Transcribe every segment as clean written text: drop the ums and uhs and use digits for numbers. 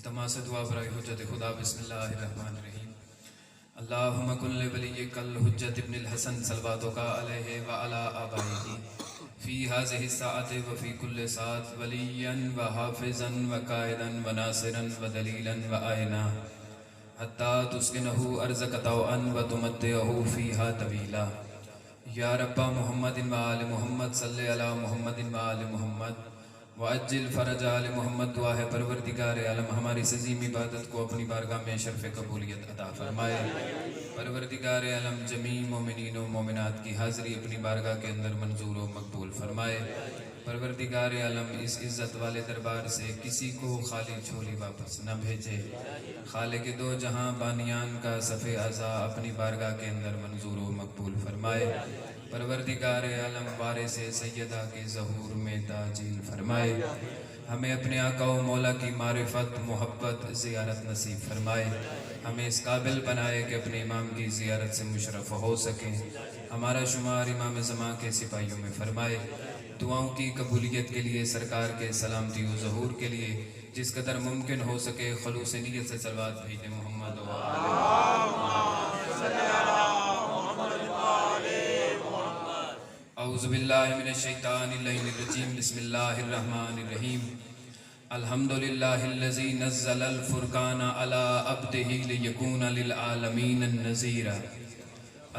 التماس دعا برائے حجت خدا بسم اللہ الرحمن الرحیم اللہم کل ولیک الحجت ابن الحسن صلواتک علیہ وعلا آبائہ فی هذه الساعة وفی کل ساعت ولیا وحافظا وقائدا وناصرا ودلیلا وآئنا حتی تسکنہ ارضک طوعا وتمتعہ فیہا طویلا یا رب محمد وآل محمد صلی علی محمد وآل محمد وعجل فرج آل محمد. دعا ہے پروردگار عالم ہماری اس عظیم عبادت کو اپنی بارگاہ میں شرف قبولیت عطا فرمائے. پروردگار عالم جمیع مومنین و مومنات کی حاضری اپنی بارگاہ کے اندر منظور و مقبول فرمائے. پروردگار عالم اس عزت والے دربار سے کسی کو خالی جھولی واپس نہ بھیجے. خالق دو جہاں بانیان کا صف اعضا اپنی بارگاہ کے اندر منظور و مقبول فرمائے. پروردگار عالم وارث سیدہ کے ظہور میں تاجیل فرمائے. ہمیں اپنے آقا و مولا کی معرفت محبت زیارت نصیب فرمائے. ہمیں اس قابل بنائے کہ اپنے امام کی زیارت سے مشرف ہو سکیں. ہمارا شمار امام زمان کے سپاہیوں میں فرمائے. دعاؤں کی قبولیت کے لیے سرکار کے سلامتی و ظہور کے لیے جس قدر ممکن ہو سکے خلوص نیت سے صلوات بھیجیں. محمد و اعوذ باللہ من الشیطان الرجیم. بسم اللہ الرحمن الرحیم. الحمدللہ الذی نزل الفرقان علی عبدہ لیکون للعالمین النذیرا.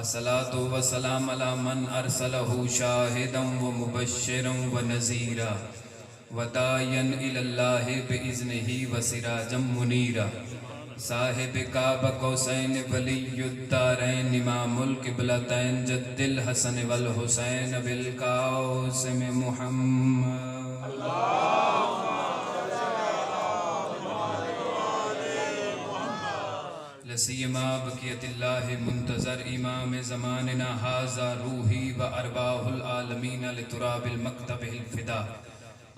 الصلاۃ والسلام علی من ارسلہ شاہدا ومبشرا ونذیرا وداعیا الی اللہ باذنہ وسراجا منیرا. صاحب کعبہ قوسین ولی الدارین امام القبلتین جد الحسن والحسین بالقاسم محمد. لسیما بقیت اللہ منتظر امام زماننا ھذا روحی و ارواح العالمین لتراب المکتب الفدا.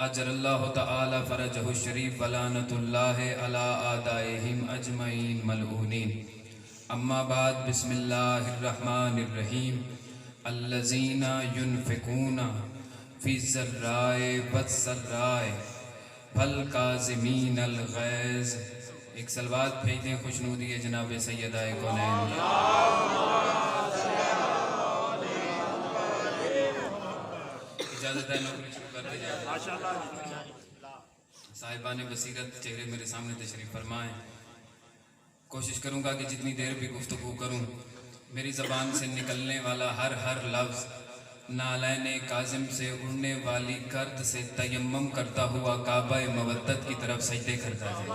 اجر اللہ تعالی فرجہ الشریف ولعنت اللہ علی اعدائہم اجمعین ملعونین. اما بعد بسم اللہ الرحمن الرحیم. الذین ینفقون فی الضراء والسراء والکاظمین الغیظ. ایک صلوات بھیج دیں خوشنودی ہے جناب سیدہ کونین. اجازت ہے نوکری شروع کرتے جائیں. صاحبان بصیرت چہرے میرے سامنے تشریف فرمائیں. کوشش کروں گا کہ جتنی دیر بھی گفتگو کروں میری زبان سے نکلنے والا ہر لفظ نالین کاظم سے اڑنے والی گرد سے تیمم کرتا ہوا کعبہ مودت کی طرف سجدے کرتا جائے.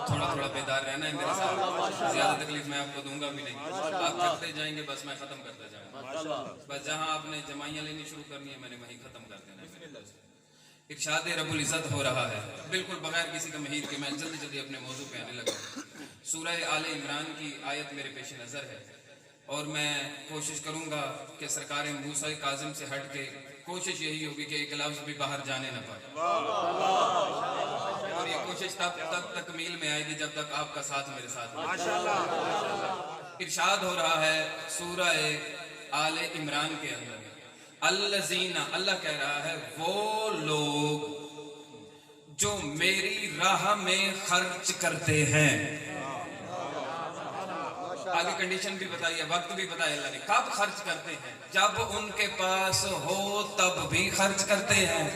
تھوڑا بیدار رہنا ہے میرے ساتھ. زیادہ تکلیف میں آپ کو دوں گا بھی نہیں. آپ کرتے جائیں گے بس میں ختم کرتا جاؤں گا. بس جہاں آپ نے جمائیاں لینی شروع کرنی ہے میں نے وہیں ختم کر دینا ہے. ارشاد رب العزت ہو رہا ہے بالکل بغیر کسی تمہید کے. میں جلدی اپنے موضوع پہ آنے لگا. سورہ آل عمران کی آیت میرے پیش نظر ہے اور میں کوشش کروں گا کہ سرکار موسیٰ کاظم سے ہٹ کے کوشش یہی ہوگی کہ ایک لفظ بھی باہر جانے نہ پائے. اور یہ کوشش تب تکمیل میں آئے گی جب تک آپ کا ساتھ میرے ساتھ ہے. ارشاد ہو رہا ہے سورہ آل عمران کے اندر الذین، اللہ کہہ رہا ہے وہ لوگ جو میری راہ میں خرچ کرتے ہیں. آگے کنڈیشن بھی بتائی ہے، وقت بھی بتایا اللہ نے. کب خرچ کرتے ہیں؟ جب ان کے پاس ہو تب بھی خرچ کرتے ہیں،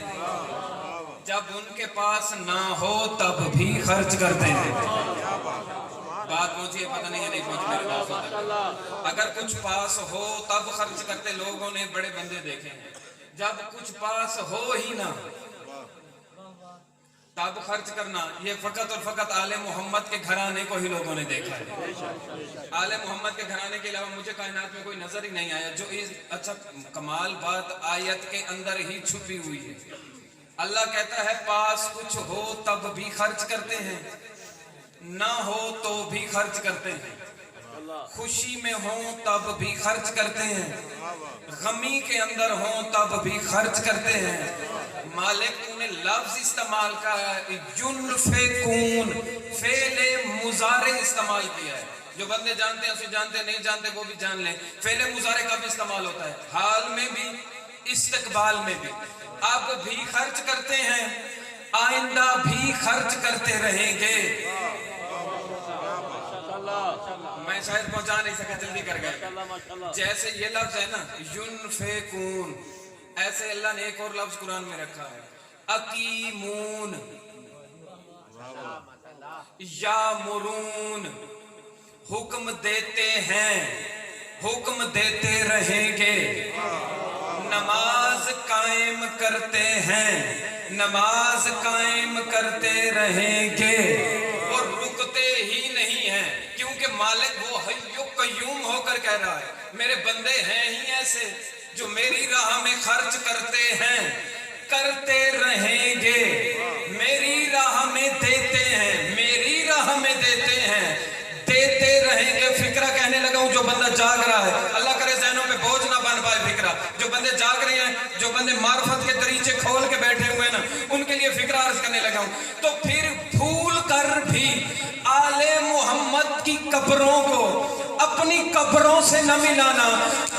جب ان کے پاس نہ ہو تب بھی خرچ کرتے ہیں. بات پہنچی ہے پتہ نہیں ہے نہیں پہنچ میرے پاس. اگر کچھ پاس ہو تب خرچ کرتے. لوگوں نے بڑے بندے دیکھے ہیں جب کچھ پاس ہو ہی نہ تب خرچ کرنا. یہ فقط اور فقط آل محمد کے گھرانے کو ہی لوگوں نے دیکھا ہے. آل محمد کے گھرانے کے علاوہ مجھے کائنات میں کوئی نظر ہی نہیں آیا. جو اچھا کمال بات آیت کے اندر ہی چھپی ہوئی ہے. اللہ کہتا ہے پاس کچھ ہو تب بھی خرچ کرتے ہیں، نہ ہو تو بھی خرچ کرتے ہیں. خوشی میں ہوں تب بھی خرچ کرتے ہیں، غمی کے اندر ہوں تب بھی خرچ کرتے ہیں. مالک نے لفظ استعمال کا ہے ینفقون، فعل مضارع استعمال کیا ہے. جو بندے جانتے ہیں اسے جانتے ہیں، نہیں جانتے وہ بھی جان لیں. فعل مضارع کب استعمال ہوتا ہے؟ حال میں بھی استقبال میں بھی. اب بھی خرچ کرتے ہیں آئندہ بھی خرچ کرتے رہیں گے. میں شاید پہنچا نہیں سکا, جلدی کر گئے. جیسے یہ لفظ ہے نا ینفقون, ایسے اللہ نے ایک اور لفظ قرآن میں رکھا ہے اقیمون, یامرون, حکم دیتے ہیں, حکم دیتے رہیں گے. نماز قائم کرتے ہیں, نماز قائم کرتے رہیں گے, اور رکتے ہی نہیں ہیں, کیونکہ مالک وہ حی قیوم ہو کر کہہ رہا ہے میرے بندے ہیں ہی ایسے جو میری راہ میں خرچ کرتے ہیں, کرتے رہیں گے, میری راہ میں دیتے ہیں, میری راہ میں دیتے ہیں, دیتے رہیں گے. فکرہ کہنے لگا ہوں جو بندہ جاگ رہا ہے, اللہ کرے ذہنوں پہ بوجھ نہ بن پائے فکرہ. جو بندے جاگ رہے ہیں, جو بندے معرفت کے دریچے کھول کے بیٹھے ہوئے ہیں نا, ان کے لیے فکرہ عرض کرنے لگا ہوں. تو پھر بھول کر بھی آل محمد کی قبروں کو اپنی قبروں سے نہ ملانا,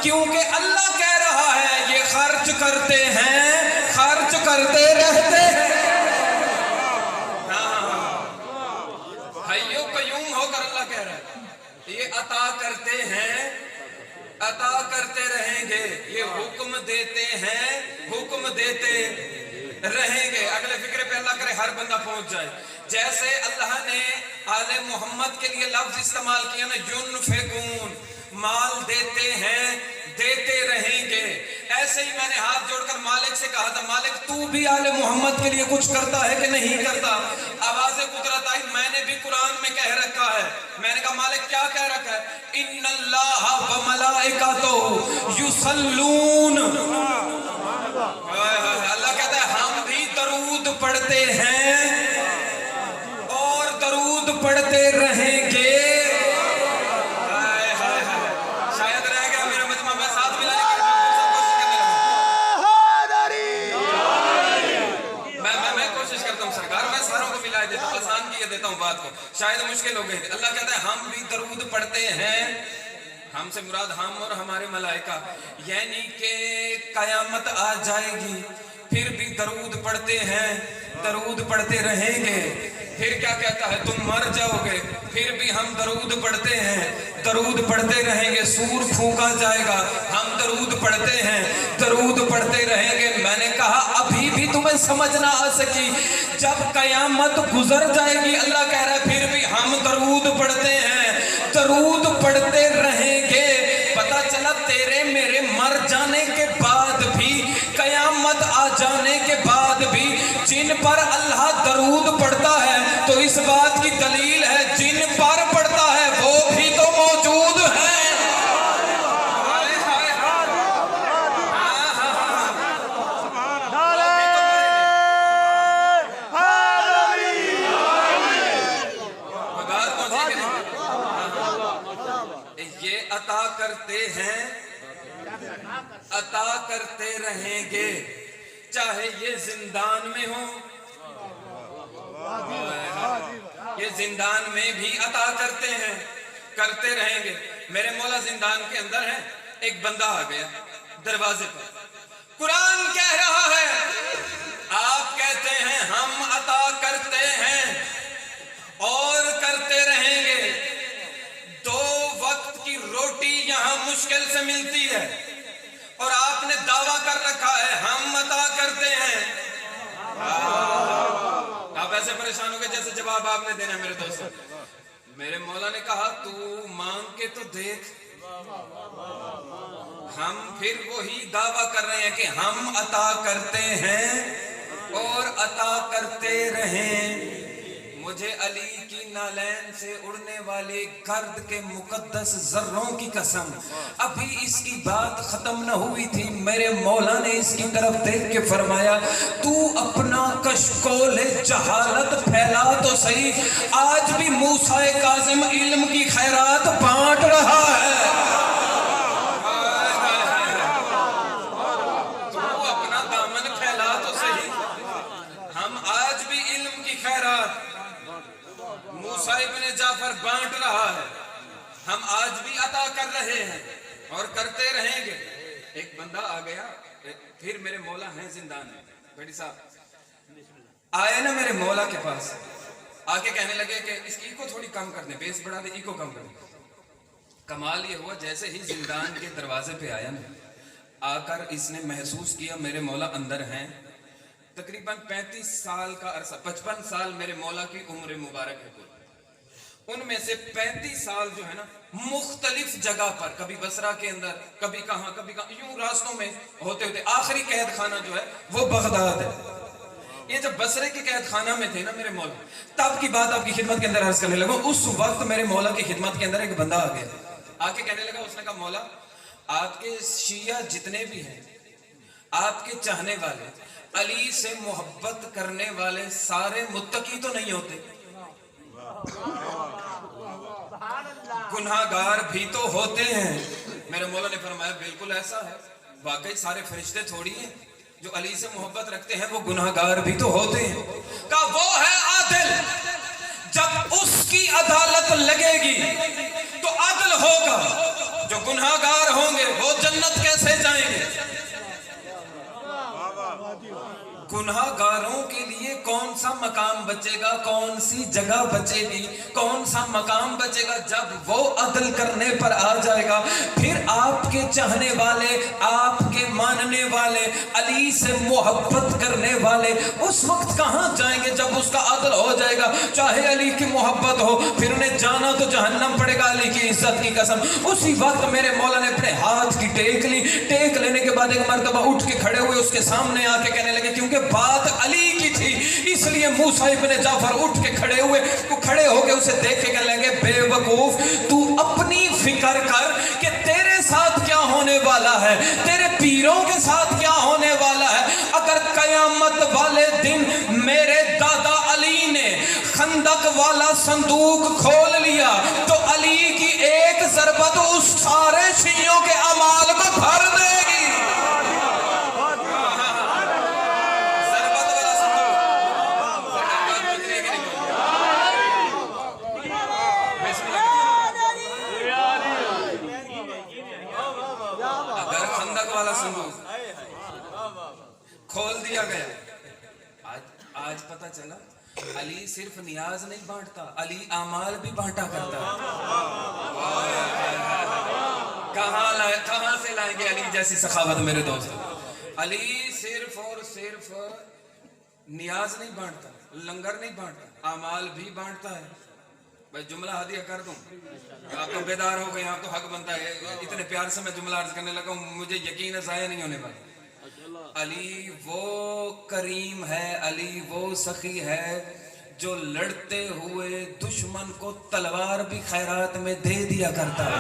کیونکہ اللہ کہہ رہا ہے یہ خرچ کرتے ہیں, خرچ کرتے رہتے ہیں. حی قیوم ہو کر اللہ کہہ رہا ہے یہ عطا کرتے ہیں, عطا کرتے رہیں گے, یہ حکم دیتے ہیں, حکم دیتے رہیں گے. اگلے فکرے پہ اللہ کرے ہر بندہ پہنچ جائے. جیسے اللہ نے آل محمد کے لیے لفظ استعمال کیا نا ینفقون, مال دیتے ہیں, دیتے رہیں گے, ایسے ہی میں نے ہاتھ جوڑ کر مالک سے کہا تھا مالک تو بھی آل محمد کے لیے کچھ کرتا ہے کہ نہیں کرتا. آواز قدرت آئی, میں نے بھی قرآن میں کہہ رکھا ہے. میں نے کہا مالک کیا کہہ رکھا ہے, ان اللہ و ملائکتہ یصلون, اللہ کہتا ہے ہم بھی درود پڑھتے ہیں اور درود پڑھتے رہیں گے. شاید رہ گیا میرا مجمع, میں ساتھ ملا میں کوشش کرتا ہوں سرکار, میں ساروں کو ملا دیتا ہوں, آسان کیے دیتا ہوں بات کو, شاید مشکل ہو گئی. اللہ کہتا ہے ہم بھی درود پڑھتے ہیں, ہم سے مراد ہم اور ہمارے ملائکہ, یعنی کہ قیامت آ جائے گی پھر بھی درود پڑھتے ہیں, درود پڑھتے رہیں گے. پھر کیا کہتا ہے تم مر جاؤ گے پھر بھی ہم درود پڑھتے ہیں, درود پڑھتے رہیں گے. سور پھونکا جائے گا ہم درود پڑھتے ہیں, درود پڑھتے رہیں گے. میں نے کہا ابھی بھی تمہیں سمجھ نہ آ سکی, جب قیامت گزر جائے گی اللہ کہہ رہا ہے پھر بھی ہم درود پڑھتے ہیں, درود پڑھتے رہیں گے. پتا چلا تیرے میرے مر جانے کے بعد بھی, قیامت آ جانے کے بعد بھی جن پر اللہ درود پڑھتا ہے تو اس بات کی دلیل ہے جن پر پڑھتا ہے وہ بھی تو موجود ہے. یہ عطا کرتے ہیں, عطا کرتے رہیں گے, چاہے یہ زندان میں ہو, یہ زندان میں بھی عطا کرتے ہیں, کرتے رہیں گے. میرے مولا زندان کے اندر ہے, ایک بندہ آ گیا دروازے پر, قرآن کہہ رہا ہے آپ کہتے ہیں ہم عطا کرتے ہیں اور کرتے رہیں گے. 2 وقت کی روٹی یہاں مشکل سے ملتی ہے اور آپ نے دعویٰ کر رکھا ہے ہم عطا کرتے ہیں. آپ ایسے پریشان ہو گئے جیسے جواب آپ نے دینا ہے میرے دوستوں. میرے مولا نے کہا تو مانگ کے تو دیکھ, ہم پھر وہی دعویٰ کر رہے ہیں کہ ہم عطا کرتے ہیں اور عطا کرتے رہیں. مجھے علی کی نالین سے اڑنے والے گرد کے مقدس ذروں کی قسم, ابھی اس کی بات ختم نہ ہوئی تھی, میرے مولا نے اس کی طرف دیکھ کے فرمایا تو اپنا کشکول جہالت پھیلا تو صحیح, آج بھی موسیٰ کاظم علم کی خیرات بانٹ رہا ہے. تو اپنا دامن پھیلا تو صحیح, ہم آج بھی علم کی خیرات موسیٰ ابن جعفر بانٹ رہا ہے, ہم آج بھی عطا کر رہے ہیں اور کرتے رہیں گے. ایک بندہ آ گیا, پھر میرے مولا ہیں زندان میں, بیٹی صاحب آئے نا میرے مولا کے پاس، آ کے کہنے لگے کہ اس کی ایکو تھوڑی کم کر دیں، بیس بڑھا دیں، ایکو کم کر دیں۔ کمال یہ ہوا جیسے ہی زندان کے دروازے پہ آیا نا، آ کر اس نے محسوس کیا میرے مولا اندر ہیں۔ تقریباً 35 سال کا عرصہ، 55 سال میرے مولا کی عمر مبارک ہے، ان میں سے 35 سال جو ہے نا مختلف جگہ پر، کبھی بصرہ کے اندر، کبھی کہاں کبھی کہاں، یوں راستوں میں ہوتے ہوتے آخری قید خانہ جو ہے وہ بغداد ہے۔ یہ جب بصرے کے قید خانہ میں تھے نا میرے مولا، تب کی بات آپ کی خدمت کے اندر عرض کرنے لگا۔ اس وقت میرے مولا کی خدمت کے اندر ایک بندہ آ گیا، آ کے کہنے لگا، اس نے کہا مولا آپ کے شیعہ جتنے بھی ہیں، آپ کے چاہنے والے، علی سے محبت کرنے والے سارے متقی تو نہیں ہوتے، گناہگار بھی تو ہوتے ہیں۔ میرے مولا نے فرمایا بالکل ایسا ہے، واقعی سارے فرشتے تھوڑی ہیں جو علی سے محبت رکھتے ہیں، وہ گناہگار بھی تو ہوتے ہیں۔ کہا وہ ہے عادل، جب اس کی عدالت لگے گی تو عدل ہوگا، جو گناہگار ہوں گے وہ جنت کیسے جائیں گے؟ گناہگاروں کے لیے کون سا مقام بچے گا، کون سی جگہ بچے گی، کون سا مقام بچے گا؟ جب وہ عدل کرنے پر آ جائے گا، پھر آپ کے چاہنے والے، آپ کے ماننے والے، علی سے محبت کرنے والے اس وقت کہاں جائیں گے جب اس کا عدل ہو جائے گا؟ چاہے علی کی محبت ہو، پھر انہیں جانا تو جہنم پڑے گا، علی کی عزت کی قسم۔ اسی وقت میرے مولا نے اپنے ہاتھ کی ٹیک لی، ٹیک لینے کے بعد ایک مرتبہ اٹھ کے کھڑے ہوئے، اس کے سامنے آ کے کہنے لگے، کیونکہ بات علی کی تھی اس لیے موسیٰ ابن جعفر اٹھ کے کھڑے ہوئے، وہ کھڑے ہو کے اسے دیکھ کے کہنے لگے، بے وقوف تو اپنی فکر کر کہ تیرے ساتھ کیا ہونے والا ہے، تیرے پیروں کے ساتھ کیا ہونے والا ہے۔ اگر قیامت والے دن میرے دادا علی نے خندق والا صندوق کھول لیا تو علی کی ایک ضربت اس سارے شیعوں کے اعمال کو بھر دے گی۔ کھول دیا گیا، آج پتہ چلا علی صرف نیاز نہیں بانٹتا، علی اعمال بھی بانٹا کرتا ہے۔ کہاں سے لائیں گے علی جیسی سخاوت میرے دوست؟ علی صرف اور صرف نیاز نہیں بانٹتا، لنگر نہیں بانٹتا، اعمال بھی بانٹتا ہے۔ بھائی جملہ ہدیہ کر دوں، آپ تو بیدار ہو گئے، آپ تو حق بنتا ہے، اتنے پیار سے میں جملہ عرض کرنے لگا ہوں، مجھے یقین ہے ضائع نہیں ہونے والا۔ علی وہ کریم ہے، علی وہ سخی ہے جو لڑتے ہوئے دشمن کو تلوار بھی خیرات میں دے دیا کرتا ہے۔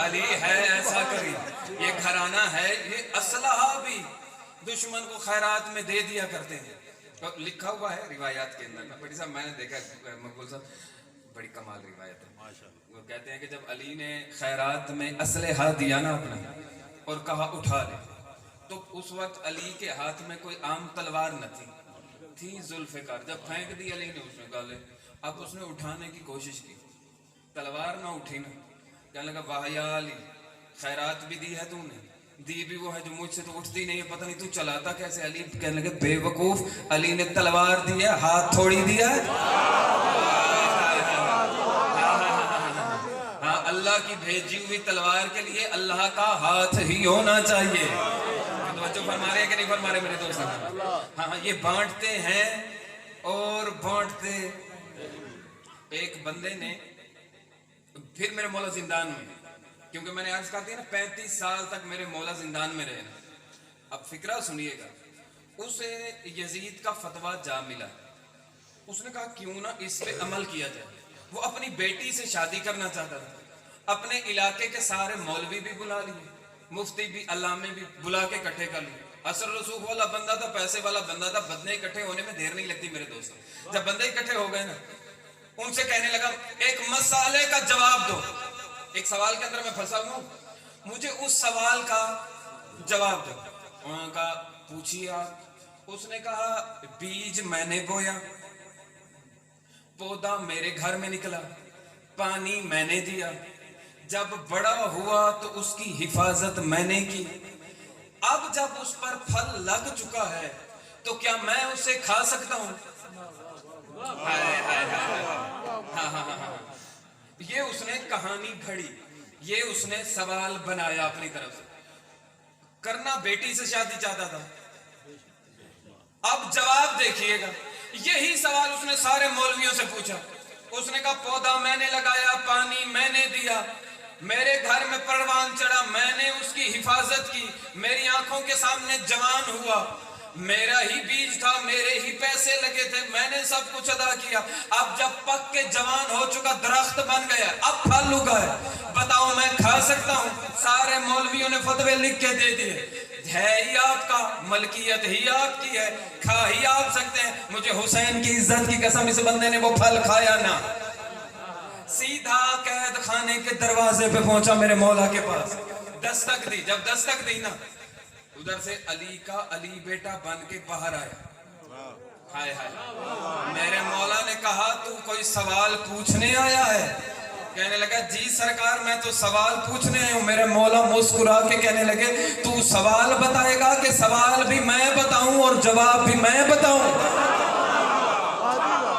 علی ہے ایسا کریم، یہ گھرانہ ہے، یہ اسلحہ بھی دشمن کو خیرات میں دے دیا کرتے ہیں۔ لکھا ہوا ہے روایات کے اندر، بڑی صاحب میں نے دیکھا مقبول صاحب، بڑی کمال روایت ہے۔ وہ کہتے ہیں کہ جب علی نے خیرات میں اسلحہ دیا نا اپنا اور کہا اٹھا لے، تو اس وقت علی کے ہاتھ میں کوئی عام تلوار نہ تھی ذوالفقار۔ جب پھینک دی علی نے، اس نے کہا لے، اب اس نے اٹھانے کی کوشش کی، تلوار نہ اٹھی نا، کہنے لگا واہ یا علی، خیرات بھی دی ہے تم نے، دی بھی وہ ہے جو مجھ سے تو اٹھتی نہیں ہے، پتہ نہیں تو چلاتا کیسے؟ علی کہنے لگے بے وقوف، علی نے تلوار دی ہے، ہاتھ تھوڑی دیا ہے۔ اللہ کی بھیجی ہوئی تلوار کے لیے اللہ کا ہاتھ ہی ہونا چاہیے۔ توجہ فرما رہے ہیں کہ نہیں فرما رہے میرے دوست؟ ہاں یہ بانٹتے ہیں اور بانٹتے۔ ایک بندے نے، پھر میرے مولا زندان میں، کیونکہ میں نے عرض کر دیا نا 35 سال تک میرے مولا زندان میں رہے۔ اب فکرہ سنیے گا، اسے یزید کا فتویٰ جا ملا، اس نے کہا کیوں نہ اس پہ عمل کیا جائے۔ وہ اپنی بیٹی سے شادی کرنا چاہتا تھا، اپنے علاقے کے سارے مولوی بھی بلا لیے، مفتی بھی، علامے بھی بلا کے اکٹھے کر لیے۔ اثر رسوخ والا بندہ تھا، پیسے والا بندہ تھا، بدنے اکٹھے ہونے میں دیر نہیں لگتی میرے دوست۔ جب بندے اکٹھے ہو گئے نا، ان سے کہنے لگا ایک مسئلے کا جواب دو، ایک سوال کے اندر میں پھنسا ہوں، مجھے اس سوال کا جواب دو۔ انہوں نے کہا پوچھیے آپ۔ اس نے کہا بیج میں نے بویا، پودا میرے گھر میں نکلا، پانی میں نے دیا، جب بڑا ہوا تو اس کی حفاظت میں نے کی، اب جب اس پر پھل لگ چکا ہے تو کیا میں اسے کھا سکتا ہوں؟ یہ اس نے کہانی گھڑی، یہ اس نے سوال بنایا اپنی طرف سے. کرنا بیٹی سے شادی چاہتا تھا. اب جواب دیکھیے گا. یہی سوال اس نے سارے مولویوں سے پوچھا. اس نے کہا پودا میں نے لگایا، پانی میں نے دیا، میرے گھر میں پروان چڑھا، میں نے اس کی حفاظت کی، میری آنکھوں کے سامنے جوان ہوا، میرا ہی بیج تھا، میرے ہی پیسے لگے تھے، میں نے سب کچھ ادا کیا. اب جب پک کے جوان ہو چکا، درخت بن گیا، اب پھل اگا ہے، بتاؤ میں کھا سکتا ہوں؟ سارے مولویوں نے فتوے لکھ کے دے دیے. ہے ہی آپ کا، ملکیت ہی آپ کی ہے، کھا ہی آپ سکتے ہیں. مجھے حسین کی عزت کی قسم اس بندے نے وہ پھل کھایا نہ. سیدھا قید خانے کے دروازے پہ پہنچا میرے مولا کے پاس. دستک دی. جب دستک دی نا، ادھر سے علی کا علی بیٹا بن کے باہر آیا. ہائے ہائے. میرے مولا نے کہا تو کوئی سوال پوچھنے آیا ہے؟ کہنے لگا جی سرکار میں تو سوال پوچھنے آیا ہوں. میرے مولا مسکرا کے کہنے لگے تو سوال بتائے گا کہ سوال بھی میں بتاؤں اور جواب بھی میں بتاؤں؟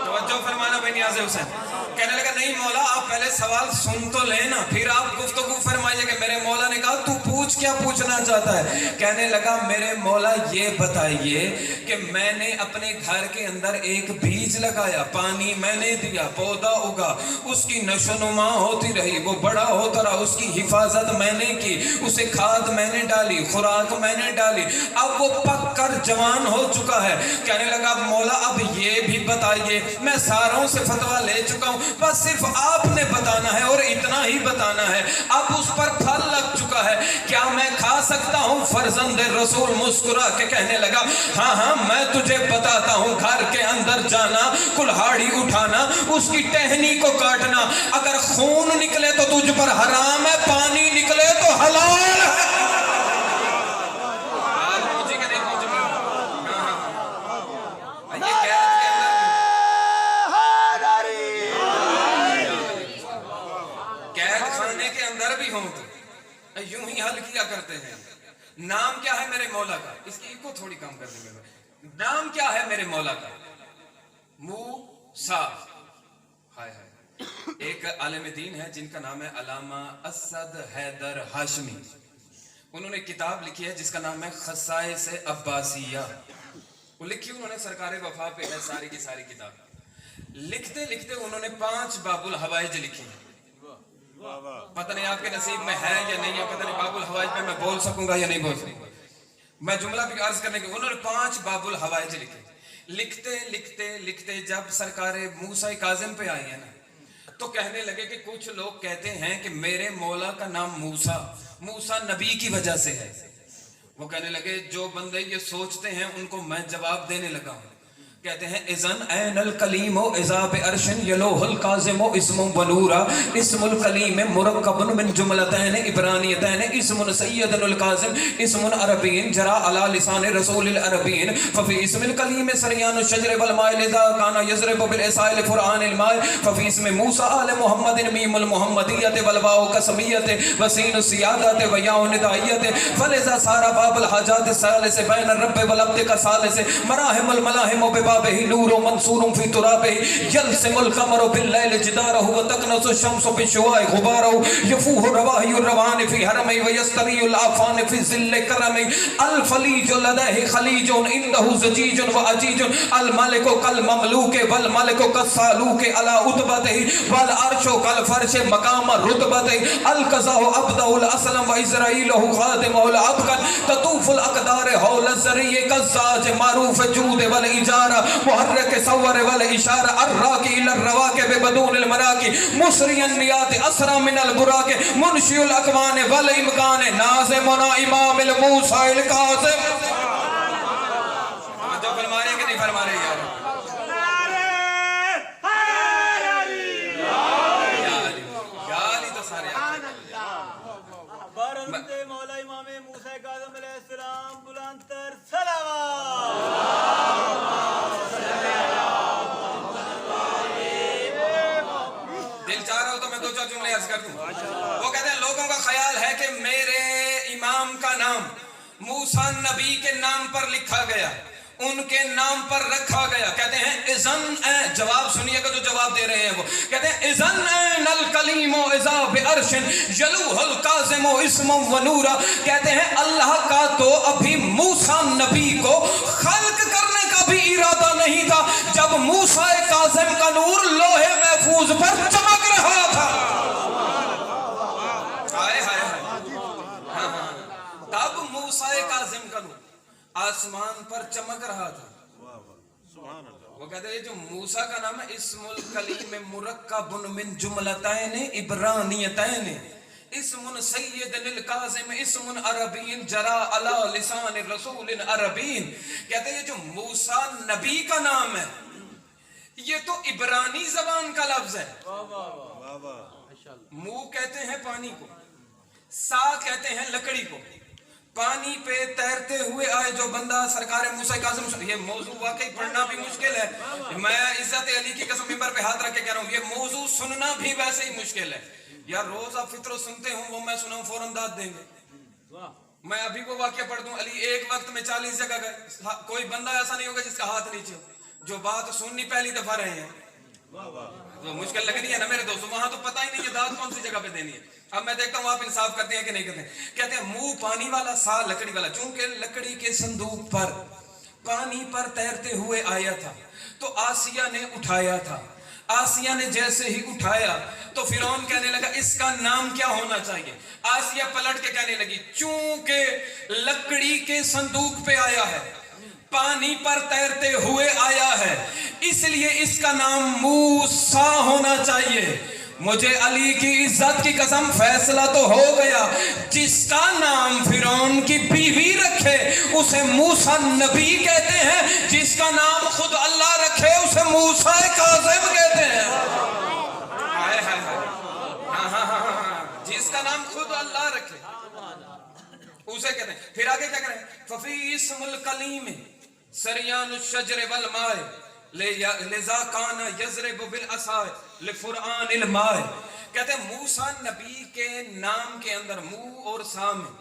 توجہ فرمانا بھائی نیاز حسین. کہنے لگا نہیں مولا آپ پہلے سوال سن تو لینا پھر آپ گفتگو فرمائیے کہ میرے مولا نے کہا تو پوچھ کیا پوچھنا چاہتا ہے؟ کہنے لگا میرے مولا یہ بتائیے کہ میں نے اپنے گھر کے اندر ایک بیج لگایا، پانی میں نے دیا، پودا اگا، اس کی نشو نما ہوتی رہی، وہ بڑا ہوتا رہا، اس کی حفاظت میں نے کی، اسے کھاد میں نے ڈالی، خوراک میں نے ڈالی، اب وہ پک کر جوان ہو چکا ہے. کہنے لگا مولا اب یہ بھی بتائیے، میں ساروں سے فتویٰ لے چکا ہوں، بس صرف آپ نے بتانا ہے اور اتنا ہی بتانا ہے. اب اس پر پھل لگ چکا ہے، کیا میں کھا سکتا ہوں؟ فرزند رسول مسکرا کے کہنے لگا ہاں ہاں میں تجھے بتاتا ہوں. گھر کے اندر جانا، کلہاڑی اٹھانا، اس کی ٹہنی کو کاٹنا، اگر خون نکلے تو تجھ پر حرام ہے، پانی نکلے تو حلال ہے. یوں ہی حل کیا کرتے ہیں. نام کیا ہے میرے مولا کا؟ اس کی کو تھوڑی کام کر دیں. نام کیا ہے میرے مولا کا؟ موسیٰ. ہائے ہائے. ایک عالم دین ہے جن کا نام ہے علامہ اسد حیدر ہاشمی. انہوں نے کتاب لکھی ہے جس کا نام ہے خصائص عباسیہ. وہ لکھی انہوں نے سرکار وفا پہ ہے ساری کی ساری کتاب. لکھتے لکھتے انہوں نے 5 باب الحوائج لکھی ہیں. پتہ نہیں آپ کے نصیب میں ہے یا نہیں ہے، پتہ نہیں باب الحوائج پہ میں بول سکوں گا یا نہیں بول سکوں گا. میں جملہ بھی عرض کرنے کے انہوں نے 5 باب الحوائج لکھے. لکھتے لکھتے لکھتے جب سرکار موسیٰ کاظم پہ آئی ہے نا تو کہنے لگے کہ کچھ لوگ کہتے ہیں کہ میرے مولا کا نام موسیٰ، موسیٰ نبی کی وجہ سے ہے. وہ کہنے لگے جو بندے یہ سوچتے ہیں ان کو میں جواب دینے لگا ہوں. کہتے ہیں اذن این الکلیم و عذاب ارشن یلوہ القازم و اسم ونورا. اسم الکلیم مرکب من جملتین عبرانیتین، اسم سید القازم اسم عربین جرا علی لسان رسول العربین. ففی اسم الکلیم سریان الشجر والماء لذا کانا یضرب بالاسائل فرعان الماء. ففی اسم موسیٰ آل محمد میم المحمدیت والواو قسمیت وسین السیادت ویاء ندائیت. فلذا سارا باب الحاجات الثالث بین الرب والعبد کا ثالث. مراحم الملاحم و بابه نور منصور في ترابه يلسم القمر بالليل جداره وتكنس الشمس بالشواء غباره. يفوه رواهي الروان في حرمي ويستري العفان في ظل كرمي. الفليج لديه خليج عنده زجيج وعجيج. الملك كالمملوك والملك كالصالوك على عتبته والعرش كالفرش مقام رتبته. القضاء عبده الاسلم واسرائيل خادمه العبقر. تطوف الاقدار حول الزري كالزاج معروف جود والاجاره محرک صور والاشارہ الراکی الرواکب بدون المراکی مسری النیات اسرا من البراک منشی الاکوان والامکان نازمنا امام الموسیٰ القاسم. جو فرما رہے کہ نہیں فرما رہے یار؟ یاری تو سارے بارند مولا امام موسیٰ کاظم علیہ السلام بلندتر صلوات. دل چاہ رہا ہو تو میں 2-4 جملے عرض کر دوں. وہ کہتے ہیں لوگوں کا خیال ہے کہ میرے امام کا نام موسیٰ نبی کے نام پر لکھا گیا, ان کے نام پر رکھا گیا. کہتے ہیں اذن, جواب سنیے گا جو جواب دے رہے ہیں وہ کہتے ہیں اذن الکلیم اذا بعرش یلوہ الکاظم اسم و نورا. کہتے ہیں اللہ کا تو ابھی موسیٰ نبی کو خلق کرنے کا بھی ارادہ نہیں تھا جب موسیٰ کاظم کا نور لوح محفوظ پر چمک رہا تھا. ہائے ہائے ہائے, تب موسیٰ کاظم کا نور آسمان پر چمک رہا تھا. وہ کہتے ہیں جو موسیٰ کا نام ہے اسم الکلیم مرکب من جملتین عبرانیتین اسم سید الکاظم اسم عربی جرا علی لسان رسول عربی. کہتے ہیں جو موسیٰ نبی کا نام ہے یہ تو عبرانی زبان کا لفظ ہے. منہ کہتے ہیں پانی کو, سا کہتے ہیں لکڑی کو. پانی پہ تیرتے ہوئے آئے جو بندہ سرکار موسیٰ کاظم. یہ موضوع واقعی پڑھنا بھی مشکل ہے, میں عزت علی کی قسم ممبر پہ ہاتھ رکھ کے کہہ رہا ہوں یہ موضوع سننا بھی ویسے ہی مشکل ہے. یا روز آپ فطر سنتے ہوں وہ میں سناؤں فوراً داد دیں گے. میں ابھی وہ واقعہ پڑھ دوں, علی ایک وقت میں 40 جگہ گئے, کوئی بندہ ایسا نہیں ہوگا جس کا ہاتھ نیچے ہو. جو بات سننی پہلی دفعہ رہے ہیں تو مشکل لگ رہی ہے نا میرے دوستو, وہاں تو پتہ ہی نہیں کہ داد کون سی جگہ پہ دینی ہے. اب میں دیکھتا ہوں آپ انصاف کرتے ہیں کہ نہیں کرتے ہیں. کہتے ہیں منہ پانی والا, سا لکڑی والا. چونکہ لکڑی کے صندوق پر پانی پر تیرتے ہوئے آیا تھا تو آسیہ نے اٹھایا تھا. آسیہ نے جیسے ہی اٹھایا تو فرعون کہنے لگا اس کا نام کیا ہونا چاہیے. آسیہ پلٹ کے کہنے لگی چونکہ لکڑی کے صندوق پہ آیا ہے, پانی پر تیرتے ہوئے آیا ہے, اس لیے اس کا نام موسیٰ ہونا چاہیے. مجھے علی کی عزت کی قسم فیصلہ تو ہو گیا, جس کا نام فرعون کی بیوی رکھے اسے موسیٰ نبی کہتے ہیں, جس کا نام خود اللہ رکھے اسے موسیٰ کاظم کہتے ہیں. جس کا نام خود اللہ رکھے اسے کہتے ہیں. پھر آگے کیا کریں, ففی اسم الکلیم سریان الشجر والماء لذا کان یضرب بالعصا لفرعان الماء. کہتے ہیں موسیٰ نبی کے نام کے اندر منہ اور سا میں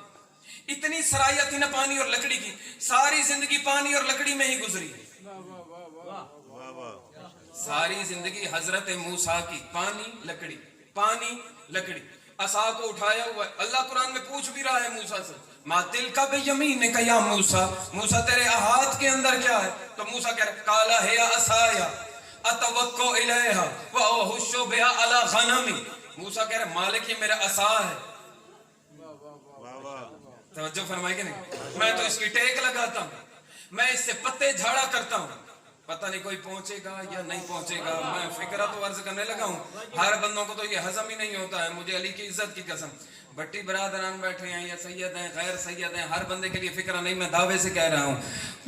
اتنی صلاحیت تھی نا پانی اور لکڑی کی, ساری زندگی پانی اور لکڑی میں ہی گزری. ساری زندگی حضرت موسیٰ کی پانی لکڑی پانی لکڑی. عصا کو اٹھایا ہوا ہے, اللہ قرآن میں پوچھ بھی رہا ہے موسیٰ سے ما تلک بیمینک یا موسیٰ, موسیٰ تیرے ہاتھ کے اندر کیا ہے. تو موسیٰ کہہ رہا قال ہی عصایا اتوکل الیہا واحش بہا علی غنمی. موسیٰ کہہ رہا مالک یہ میرا عصا ہے. توجہ فرمائے کہ نہیں, میں تو اس کی ٹیک لگاتا ہوں, میں اس سے پتے جھاڑا کرتا ہوں, پتہ نہیں کوئی پہنچے گا یا نہیں پہنچے گا. میں فکرہ تو عرض کرنے لگا ہوں, ہر بندوں کو تو یہ ہضم ہی نہیں ہوتا ہے. مجھے علی کی عزت کی قسم بٹی برادران بیٹھے ہیں یا سید ہیں غیر سید ہیں, ہر بندے کے لیے فکرہ نہیں, میں دعوے سے کہہ رہا ہوں.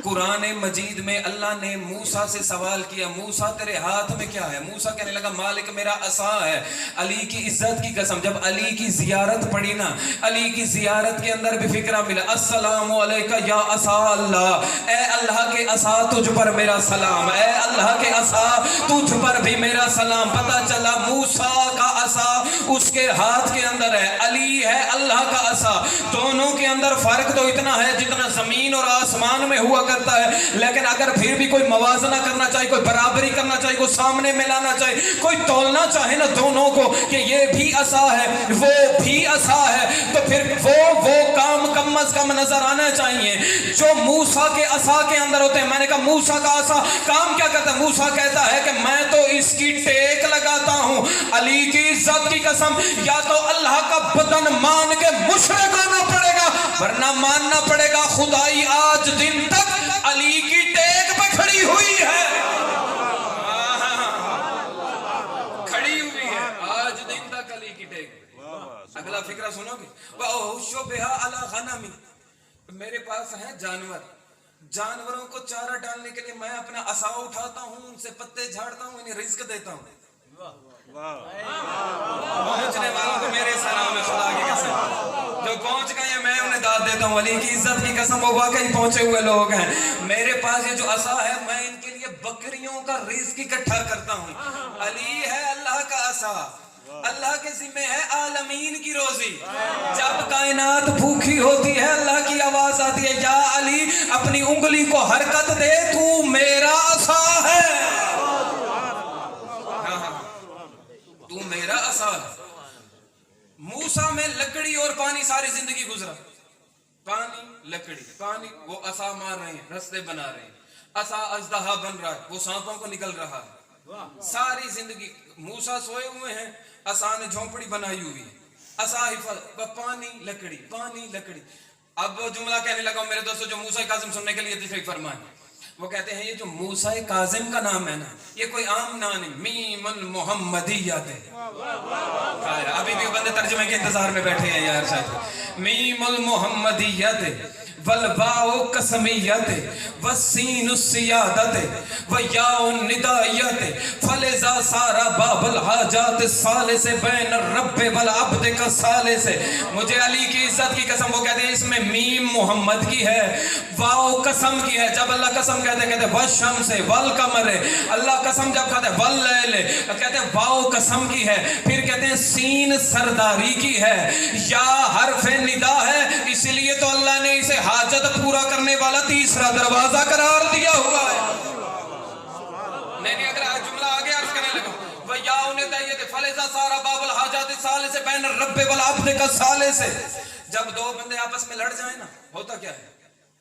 قرآن مجید میں اللہ نے موسیٰ سے سوال کیا موسیٰ تیرے ہاتھ میں کیا ہے. موسیٰ کہنے لگا مالک میرا عصا ہے. علی کی عزت کی قسم جب علی کی زیارت پڑھی نا, علی کی زیارت کے اندر بھی فکرہ ملا, السلام علیکہ یا عصا اللہ, اے اللہ کے عصا تجھ پر میرا سلام, اے اللہ کے عصا تجھ پر بھی میرا سلام. پتہ چلا موسیٰ کا عصا اس کے ہاتھ کے اندر ہے, علی ہے اللہ کا عصا. دونوں کے اندر فرق تو اتنا ہے جتنا زمین اور آسمان میں ہوا کرتا ہے, لیکن اگر پھر بھی کوئی موازنہ کرنا چاہے, کوئی برابری کرنا چاہے, کوئی سامنے میں لانا چاہے, کوئی تولنا چاہے نا دونوں کو کہ یہ بھی عصا ہے وہ بھی عصا ہے, تو پھر وہ کام کم از کم نظر آنا چاہیے جو موسیٰ کے عصا کے اندر ہوتے ہیں. میں نے کہا موسیٰ کا عصا کام کیا کرتا ہے. موسیٰ کہتا ہے کہ میں تو اس کی ٹیک لگاتا ہوں. علی کی عزت کی قسم یا تو اللہ کا بدن مان کے مشرک ہونا پڑے گا ورنہ ماننا پڑے گا خدائی آج دن تک علی کی ٹیک پہ کھڑی ہوئی ہے. کھڑی ہوئی ہے آج دن تک علی کی ٹیک. اگلا فکرہ سنو گے, وَأَوْحُشُ بِهَا عَلَى غَنَمِ. میرے پاس ہیں جانور, جانوروں کو چارہ ڈالنے کے لیے میں اپنا عصا اٹھاتا ہوں, ان سے پتے جھاڑتا ہوں, انہیں رزق دیتا ہوں. پہنچنے والوں کو میرے سلام ہے خدا کی قسم, جو پہنچ گئے ہیں میں انہیں داد دیتا ہوں. علی کی عزت کی قسم وہ واقعی پہنچے ہوئے لوگ ہیں. میرے پاس یہ جو عصا ہے میں ان کے لیے بکریوں کا رزق اکٹھا کرتا ہوں. علی ہے اللہ کا عصا, اللہ کے ذمہ ہے عالمین کی روزی. جب کائنات بھوکی ہوتی ہے اللہ کی آواز آتی ہے یا علی اپنی انگلی کو حرکت دے تو میرا عصا ہے. تو میرا عصا ہے. موسیٰ میں لکڑی اور پانی ساری زندگی گزرا. پانی لکڑی پانی, وہ عصا مار رہے ہیں, رستے بنا رہے ہیں. عصا اژدہا بن رہا ہے, وہ سانپوں کو نکل رہا ہے. ساری زندگی موسیٰ سوئے ہوئے ہیں, عصا نے جھونپڑی بنائی ہوئی ہے. عصا حفظ, پانی لکڑی پانی لکڑی. اب وہ جملہ کہنے لگا میرے دوستو جو موسیٰ کاظم سننے کے لیے تشریف فرمائیں. وہ کہتے ہیں یہ جو موسیٰ کاظم کا نام ہے نا یہ کوئی عام نام نہیں, میم المحمدیت ہے. ابھی بھی بندے ترجمے کے انتظار میں بیٹھے ہیں یار شاید. میم المحمدیت والباء قسمیت والسین السیادت ویاء الندائیت فلذا سارا باب الحاجات الثالث بین الرب والعبد کالثالث. مجھے علی کی عزت کی قسم, وہ کہتے ہیں اس میں میم محمد کی ہے, واو قسم کی ہے. جب اللہ قسم کہتے ہیں والشمس والقمر, اللہ قسم جب کہتے ہیں واللیل کہتے ہیں واو قسم کی ہے. پھر کہتے ہیں سین سرداری کی ہے, یا حرف ندا ہے, اس لیے تو اللہ نے اسے حاجت پورا کرنے والا تیسرا دروازہ قرار دیا ہوا ہے. نہیں اگر جملہ آگے عرض کرنے لگا وَيَا أُنِدَيَّتِ فَلِذَا صَارَ بَابُ الْحَاجَاتِ الثَّالِثِ بَيْنَ الرَّبِّ وَالْعَبْدِ كَالثَّالِثِ. جب دو بندے آپس میں لڑ جائیں نا ہوتا کیا ہے.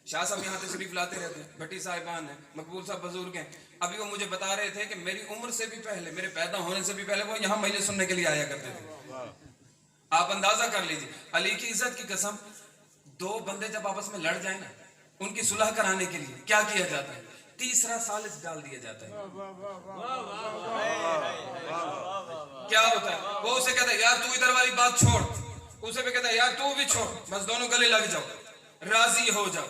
شاہ صاحب یہاں تشریف لاتے رہتے ہیں, بھٹی صاحبان ہیں, مقبول صاحب بزرگ ہیں. ابھی وہ مجھے بتا رہے تھے کہ میری عمر سے بھی پہلے, میرے پیدا ہونے سے بھی پہلے وہ یہاں مجلس سننے کے لیے آیا کرتے تھے. آپ اندازہ کر لیجیے علی کی عزت کی قسم, دو بندے جب آپس میں لڑ جائیں نا ان کی صلح کرانے کے لیے کیا کیا جاتا ہے, تیسرا ثالث ڈال دیا جاتا ہے. کیا ہوتا ہے, وہ اسے کہتا ہے یار تو ادھر والی بات چھوڑ, اسے بھی کہتا ہے یار تو بھی چھوڑ, بس دونوں گلے لگ جاؤ, راضی ہو جاؤ.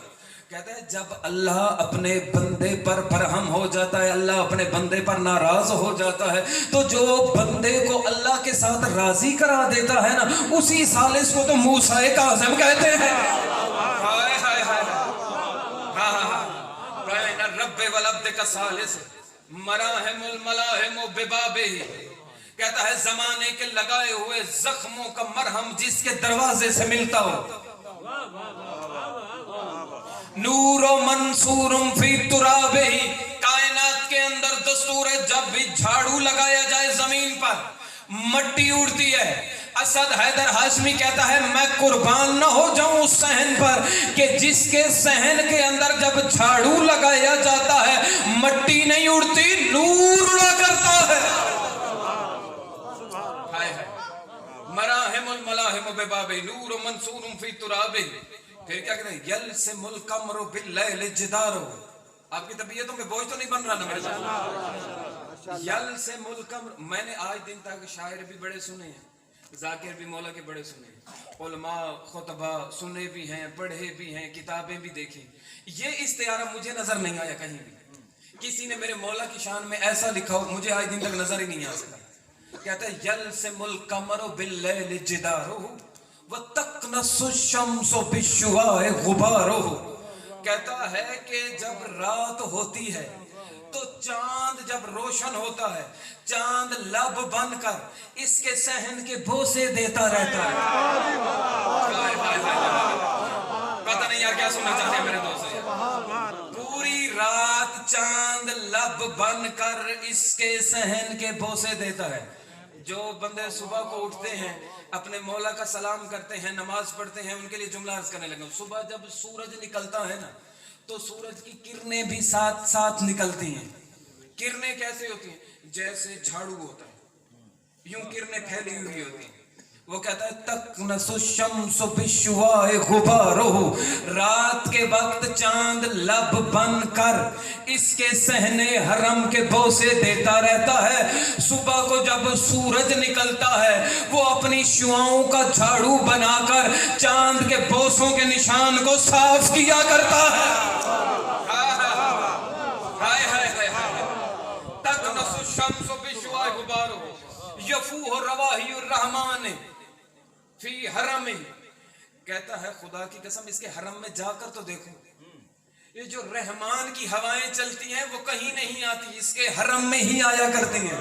کہتا ہے جب اللہ اپنے بندے پر برہم ہو جاتا ہے, اللہ اپنے بندے پر ناراض ہو جاتا ہے, تو جو بندے کو اللہ کے ساتھ راضی کرا دیتا ہے نا اسی ثالث کو تو موسیٰ کاظم کہتے ہیں. ہائے ہائے ہائے, ہاں ہاں ہاں, بین الرب والعبد کالثالث مراہم الملاہم ببابہ. کہتا ہے زمانے کے لگائے ہوئے زخموں کا مرہم جس کے دروازے سے ملتا ہو. نور و منصور فی ترابہ, کائنات کے اندر دستور ہے جب بھی جھاڑو لگایا جائے زمین پر مٹی اڑتی ہے. اسد حیدر ہاشمی کہتا ہے میں قربان نہ ہو جاؤں اس صحن پر کہ جس کے صحن کے اندر جب جھاڑو لگایا جاتا ہے مٹی نہیں اڑتی, نور اڑا کرتا ہے. مراہم الملاہم ببابہ نور و منصور فی ترابہ. پھر کیا کہتے ہیں یلسم القمر باللیل جدارو. آپ کی طبیعتوں میں بوجھ تو نہیں بن رہا نا میرے ساتھ. یلسم القمر, میں نے آج دن تک شاعر بھی بڑے سنے ہیں, ذاکر بھی مولا کے بڑے سنے ہیں, علماء خطبہ سنے بھی ہیں, پڑھے بھی ہیں, کتابیں بھی دیکھی. یہ استعارہ مجھے نظر نہیں آیا کہیں بھی. کسی نے میرے مولا کی شان میں ایسا لکھا ہو مجھے آج دن تک نظر ہی نہیں آ سکا. کہتا ہے یلسم القمر باللیل جدارو وتقنص الشمس بالشعاع غبارو. کہتا ہے کہ جب رات ہوتی ہے تو چاند جب روشن ہوتا ہے چاند لب بن کر اس کے صحن کے بوسے دیتا رہتا ہے. پتہ نہیں یار کیا سننا چاہتے ہیں میرے دوست. پوری رات چاند لب بن کر اس کے صحن کے بوسے دیتا ہے. جو بندے صبح کو اٹھتے ہیں اپنے مولا کا سلام کرتے ہیں, نماز پڑھتے ہیں, ان کے لیے جملہ عرض کرنے لگا. صبح جب سورج نکلتا ہے نا تو سورج کی کرنیں بھی ساتھ ساتھ نکلتی ہیں. کرنیں کیسے ہوتی ہیں, جیسے جھاڑو ہوتا ہے یوں کرنیں پھیلی ہوئی ہوتی ہیں. وہ کہتا ہے تقنص الشمس بالشعاع غبارو, رات کے وقت چاند لب بن کر اس کے صحن حرم کے بوسے دیتا رہتا ہے. صبح کو جب سورج نکلتا ہے وہ اپنی شعاؤں کا جھاڑو بنا کر چاند کے بوسوں کے نشان کو صاف کیا کرتا ہے. تقنص الشمس بالشعاع غبارو یفوح رواحی الرحمن فی حرم. کہتا ہے خدا کی قسم اس کے حرم میں جا کر تو دیکھو, یہ جو رحمان کی ہوائیں چلتی ہیں وہ کہیں نہیں آتی, اس کے حرم میں ہی آیا کرتی ہیں.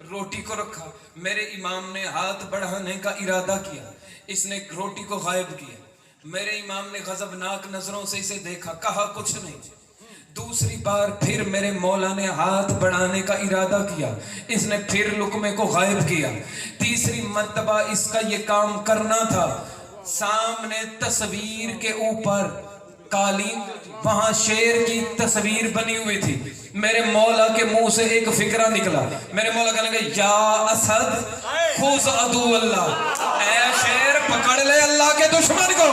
روٹی کو رکھا, میرے امام نے ہاتھ بڑھانے کا ارادہ کیا, اس نے روٹی کو غائب کیا, میرے امام نے غضبناک نظروں سے اسے دیکھا, کہا کچھ نہیں. دوسری بار پھر میرے مولا نے ہاتھ بڑھانے کا ارادہ کیا, اس نے پھر لقمے کو غائب کیا. تیسری مرتبہ اس کا یہ کام کرنا تھا, سامنے تصویر کے اوپر قالین, وہاں شیر کی تصویر بنی ہوئی تھی. میرے مولا کے منہ سے ایک فکرہ نکلا, میرے مولا کہنے لگے یا اسد خذ عدو اللہ, اے شیر پکڑ لے اللہ کے دشمن کو.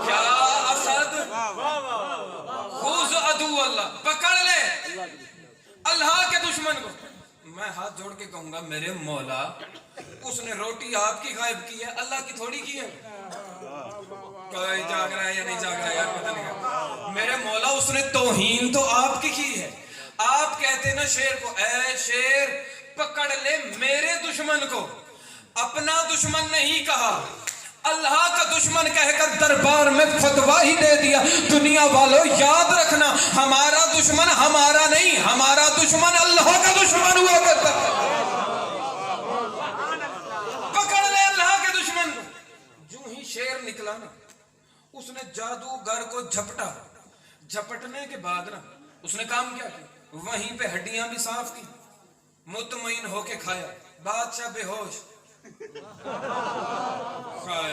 یا اسد خذ عدو اللہ, پکڑ لے اللہ کے دشمن کو. میں ہاتھ جوڑ کے کہوں گا میرے مولا, اس نے روٹی آپ کی غائب کی ہے, اللہ کی تھوڑی کی ہے. کوئی جاگ رہا ہے یا نہیں جاگ رہا ہے یار, پتہ نہیں. میرے مولا اس نے توہین تو آپ کی ہے. آپ کہتے نا شیر کو, اے شیر پکڑ لے میرے دشمن کو, اپنا دشمن نہیں کہا, اللہ کا دشمن کہہ کر دربار میں فتویٰ ہی دے دیا. دنیا والوں یاد رکھنا, ہمارا دشمن ہمارا نہیں, ہمارا دشمن اللہ کا دشمن ہوا کرتا ہے. پکڑ لے اللہ کے دشمن کو. جو ہی شیر نکلا نا, اس نے جادوگر کو جھپٹا. جھپٹنے کے بعد نا اس نے کام کیا, وہیں پہ ہڈیاں بھی صاف کی, مطمئن ہو کے کھایا. بادشاہ بے ہوش. ہاں.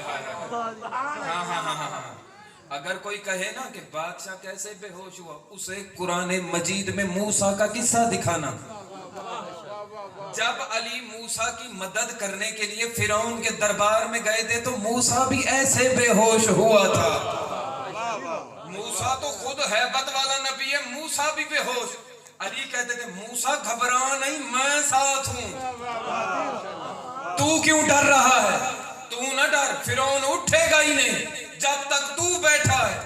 اگر کوئی کہے نا کہ بادشاہ کیسے بے ہوش ہوا, اسے قرآن مجید میں موسیٰ کا قصہ دکھانا. جب علی موسیٰ کی مدد کرنے کے لیے فرعون کے دربار میں گئے تھے تو موسیٰ بھی ایسے بے ہوش ہوا تھا. موسیٰ تو خود ہیبت والا نبی ہے, موسیٰ بھی بے ہوش. علی کہتے تھے موسیٰ گھبرا نہیں, میں ساتھ ہوں, تو کیوں ڈر رہا ہے, تو نہ ڈر, فرعون اٹھے گا ہی نہیں جب تک تو بیٹھا ہے.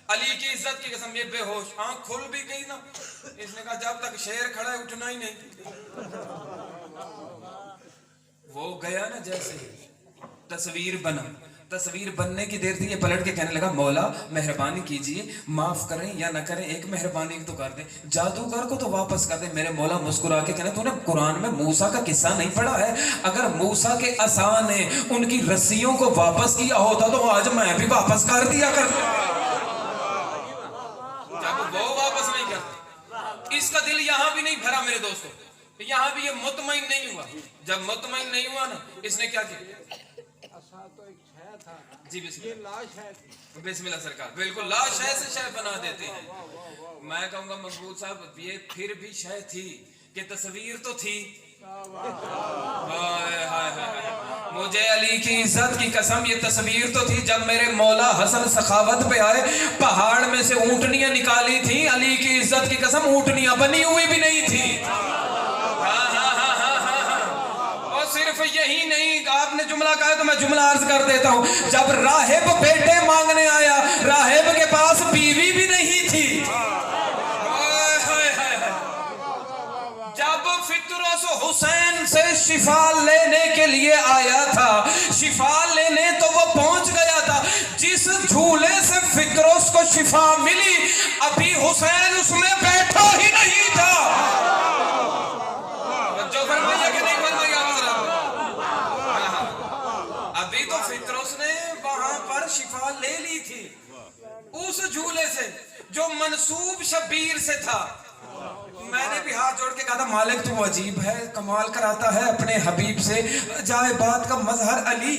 علی کی عزت کی قسم, یہ بے ہوش, آنکھ کھل بھی گئی نا, اس نے کہا جب تک شیر کھڑا ہے اٹھنا ہی نہیں. وہ گیا نا, جیسے تصویر بنا, تصویر بننے کی دیر تھی, یہ پلٹ کے کہنے لگا مولا مہربانی کیجئے, معاف کریں یا نہ کریں, ایک مہربانی تو کر دیں, جادوگر کو تو واپس کر دیں. میرے مولا مسکرا کے کہنے, تو نے قرآن میں موسیٰ کا قصہ نہیں پڑھا ہے, اگر موسیٰ کے عصا نے ان کی رسیوں کو واپس کیا ہوتا تو آج میں بھی واپس کر دیا کرتا. جب وہ واپس نہیں کرتا, اس کا دل یہاں بھی نہیں بھرا میرے دوستوں, یہاں بھی یہ مطمئن نہیں ہوا. جب مطمئن نہیں ہوا نا, اس نے کیا کیا, جی بسم اللہ سرکار, بالکل لا شے سے شے بنا دیتے ہیں. میں کہوں گا مقبول صاحب, یہ پھر بھی شے تھی کہ تصویر تو تھی. مجھے علی کی عزت کی قسم, یہ تصویر تو تھی. جب میرے مولا حسن سخاوت پہ آئے, پہاڑ میں سے اونٹنیاں نکالی تھی, علی کی عزت کی قسم اونٹنیاں بنی ہوئی بھی نہیں تھی. صرف یہی نہیں, آپ نے جملہ کہا تو میں جملہ عرض کر دیتا ہوں. جب راہب بیٹے مانگنے آیا, راہب کے پاس بیوی بھی نہیں تھی. جب فطرس حسین سے شفا لینے کے لیے آیا تھا, شفا لینے تو وہ پہنچ گیا تھا, جس جھولے سے فطرس کو شفا ملی ابھی حسین اس میں بیٹھا ہی نہیں تھا. جو فرمایا کہ نہیں فرمایا, ابھی تو فطرس نے وہاں پر شفا لے لی تھی اس جھولے سے جو منسوب شبیر سے تھا. میں نے بھی ہاتھ جوڑ کے کہا تھا مالک تو عجیب ہے, کمال کراتا ہے اپنے حبیب سے, جائے بات کا مظہر علی,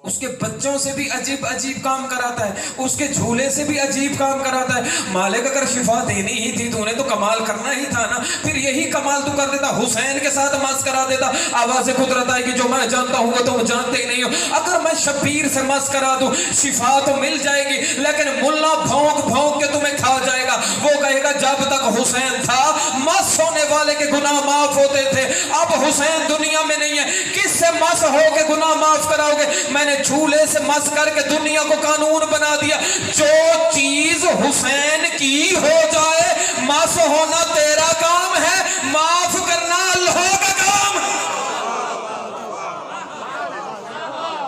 اس کے بچوں سے بھی عجیب عجیب کام کراتا ہے, اس کے جھولے سے بھی عجیب کام کراتا ہے. مالک اگر شفا دینی ہی تھی تو انہیں تو کمال کرنا ہی تھا نا, پھر یہی کمال تو کر دیتا, حسین کے ساتھ مس کرا دیتا. آواز قدرت آئے گی جو میں جانتا ہوں وہ تم جانتے ہی نہیں ہو. اگر میں شبیر سے مس کرا دوں شفا تو مل جائے گی, لیکن ملا بھونک بھونک کے تمہیں کھا جائے گا. وہ کہے گا جب تک حسین تھا مس ہونے والے کے گناہ معاف ہوتے تھے, اب حسین دنیا میں نہیں ہے, کس سے مس ہو کے گناہ معاف کراؤ گے. میں نے جھولے سے مس کر کے دنیا کو قانون بنا دیا, جو چیز حسین کی ہو جائے, مس ہونا تیرا کام ہے, معاف کرنا اللہ کا کام ہے.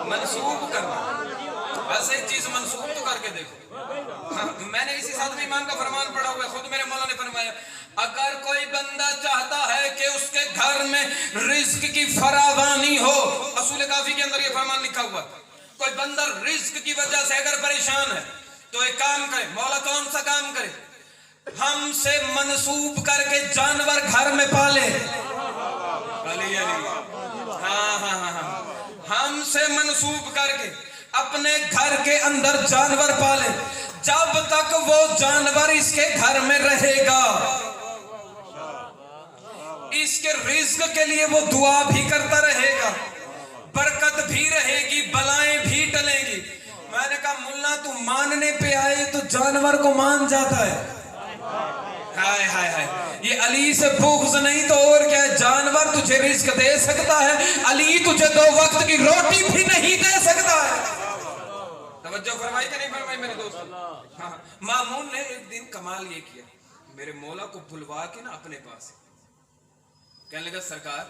منسوب کرنا, بس ایک چیز منسوب تو کر کے دیکھو. میں نے اسی ساتھ ایمان کا فرمان پڑھا ہوا ہے، خود میرے مولا نے فرمایا اگر کوئی بندہ چاہتا ہے کہ اس کے گھر میں رزق کی فراوانی ہو، اصول کافی کے اندر یہ فرمان لکھا ہوا، کوئی بندہ رزق کی وجہ سے اگر پریشان ہے تو ایک کام کرے، مولا کون سا کام کرے؟ ہم سے منسوب کر کے جانور گھر میں پالے، ہم سے منسوب کر کے اپنے گھر کے اندر جانور پالے، جب تک وہ جانور اس کے گھر میں رہے گا اس کے رزق کے لیے وہ دعا بھی کرتا رہے گا، برکت بھی رہے گی، بلائیں بھی ٹلیں گی۔ میں نے کہا ملا تو ماننے پہ آئے تو جانور کو مان جاتا ہے، ہائے ہائے ہائے، یہ علی سے بغض نہیں تو اور کیا ہے؟ جانور تجھے رزق دے سکتا ہے، علی تجھے 2 وقت کی روٹی بھی نہیں دے سکتا ہے۔ توجہ فرمائی کہ نہیں فرمائی میرے دوست؟ ہاں، مامون نے ایک دن کمال یہ کیا، میرے مولا کو بلوا کے نا اپنے پاس کہنے لگا سرکار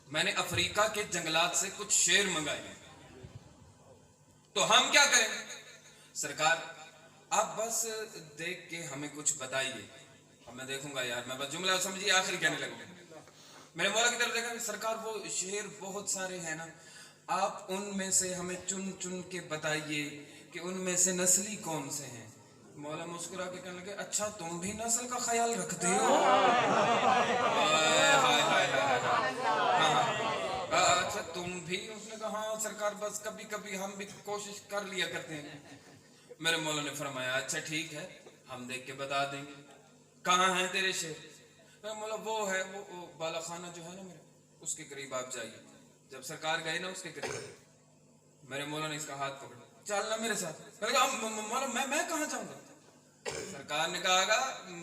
میں نے افریقہ کے جنگلات سے کچھ شیر منگائے تو ہم کیا کریں؟ سرکار آپ بس دیکھ کے ہمیں کچھ بتائیے، اب میں دیکھوں گا یار، میں بس جملہ سمجھیے آخری کہنے لگا، میرے مولا کی طرف دیکھا کہ سرکار وہ شیر بہت سارے ہیں نا، آپ ان میں سے ہمیں چن چن کے بتائیے کہ ان میں سے نسلی کون سے ہیں۔ مولا مسکرا کے کہنے لگے اچھا تم بھی نسل کا خیال رکھتے ہو؟ اچھا تم بھی؟ اس نے کہا ہاں سرکار بس کبھی کبھی ہم بھی کوشش کر لیا کرتے ہیں۔ میرے مولا نے فرمایا اچھا ٹھیک ہے ہم دیکھ کے بتا دیں گے، کہاں ہیں تیرے شیر؟ میرے مولا وہ ہے وہ بالا خانہ جو ہے نا میرے، اس کے قریب آپ جائیے۔ جب سرکار گئے نا اس کے قریب، میرے مولا نے اس کا ہاتھ پکڑا، چلنا میرے ساتھ۔ میں نے کہا مولا میں کہاں جاؤں گا؟ سرکار نے کہا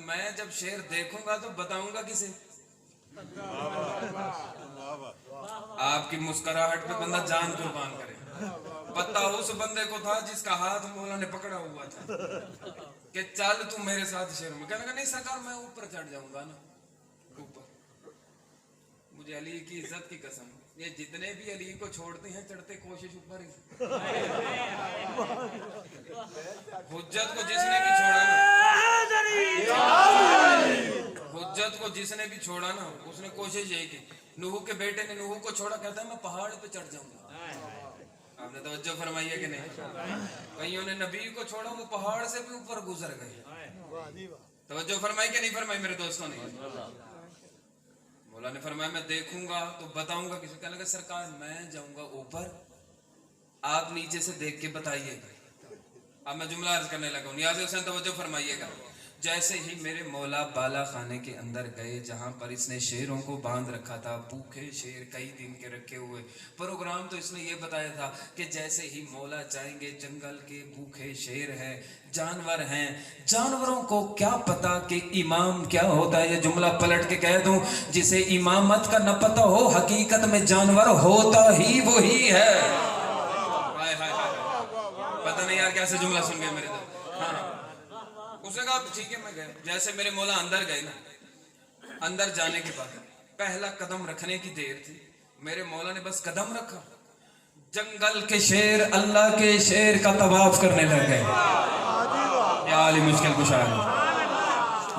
میں جب شیر دیکھوں گا تو بتاؤں گا کسے؟ آپ کی مسکراہٹ پہ بندہ جان قربان کرے، پتہ اس بندے کو تھا جس کا ہاتھ مولا نے پکڑا ہوا تھا کہ چل تم میرے ساتھ شیر میں۔ کہنے لگا نہیں سرکار میں اوپر چڑھ جاؤں گا نا اوپر، مجھے علی کی عزت کی قسم یہ جتنے بھی علی کو چھوڑتے ہیں چڑھتے کوشش اوپر ہی۔ حجت کو جس نے بھی چھوڑا نا، حجت کو جس نے بھی چھوڑا نا اس نے کوشش یہی کی۔ نوح کے بیٹے نے نوح کو چھوڑا، کہتا ہے میں پہاڑ پہ چڑھ جاؤں گا۔ آپ نے توجہ فرمائی ہے کہ نہیں؟ کئیوں نے نبی کو چھوڑا وہ پہاڑ سے بھی اوپر گزر گئے۔ توجہ فرمائی کہ نہیں فرمائی میرے دوستوں نے؟ مولا نے فرمایا میں دیکھوں گا تو بتاؤں گا کسی۔ کہنے لگا سرکار میں جاؤں گا اوپر، آپ نیچے سے دیکھ کے بتائیے گا۔ اب میں جملہ عرض کرنے لگا ہوں، نیاز حسین توجہ فرمائیے گا۔ جیسے ہی میرے مولا بالا خانے کے اندر گئے جہاں پر اس نے شیروں کو باندھ رکھا تھا، بھوکے شیر کئی دن کے رکھے ہوئے، پروگرام تو اس نے یہ بتایا تھا کہ جیسے ہی مولا جائیں گے جنگل کے بھوکے شیر ہیں، جانور ہیں، جانوروں کو کیا پتا کہ امام کیا ہوتا ہے۔ یہ جملہ پلٹ کے کہہ دوں، جسے امامت کا نہ پتہ ہو حقیقت میں جانور ہوتا ہی وہی ہے۔ پتہ نہیں یار کیسے جملہ سن گئے میرے دل۔ ہاں اس نے کہا ٹھیک ہے میں گیا۔ جیسے میرے مولا اندر گئے نا، اندر جانے کے بعد پہلا قدم رکھنے کی دیر تھی، میرے مولا نے بس قدم رکھا، جنگل کے شیر اللہ کے شیر کا طواف کرنے لگ گئے۔ یا علی مشکل کشا ہے،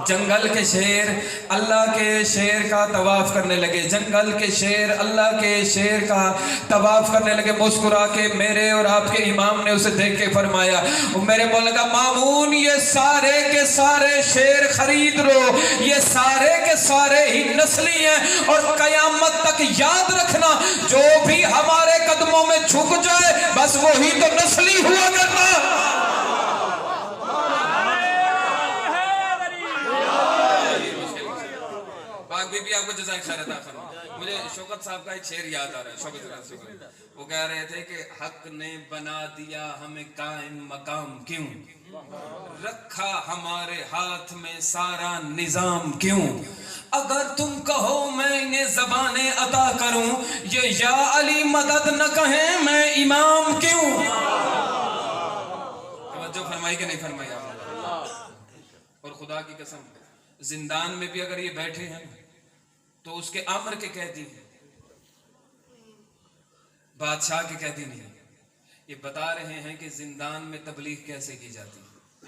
جنگل کے شیر اللہ کے شیر کا طواف کرنے لگے، جنگل کے شیر اللہ کے شیر کا طواف کرنے لگے۔ مسکرا کے میرے اور آپ کے امام نے اسے دیکھ کے فرمایا، میرے مولا کا مامون یہ سارے کے سارے شیر خرید لو، یہ سارے کے سارے ہی نسلی ہیں، اور قیامت تک یاد رکھنا جو بھی ہمارے قدموں میں جھک جائے بس وہی تو نسلی ہوا کرنا۔ بی بی آپ کو جزائے خیر عطا فرمائے۔ مجھے شوکت صاحب کا ایک شعر یاد آ رہا ہے، شوکت صاحب وہ کہہ رہے تھے کہ حق نے بنا دیا ہمیں قائم مقام کیوں، رکھا ہمارے ہاتھ میں سارا نظام کیوں، اگر تم کہو میں انہیں زبانیں عطا کروں، یہ یا علی مدد نہ کہیں میں امام کیوں۔ توجہ فرمائی کہ نہیں فرمائی آپ؟ اور خدا کی قسم زندان میں بھی اگر یہ بیٹھے ہیں تو اس کے امر کے قیدی ہیں، بادشاہ کے قیدی نہیں۔ یہ بتا رہے ہیں کہ زندان میں تبلیغ کیسے کی جاتی ہے۔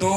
2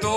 2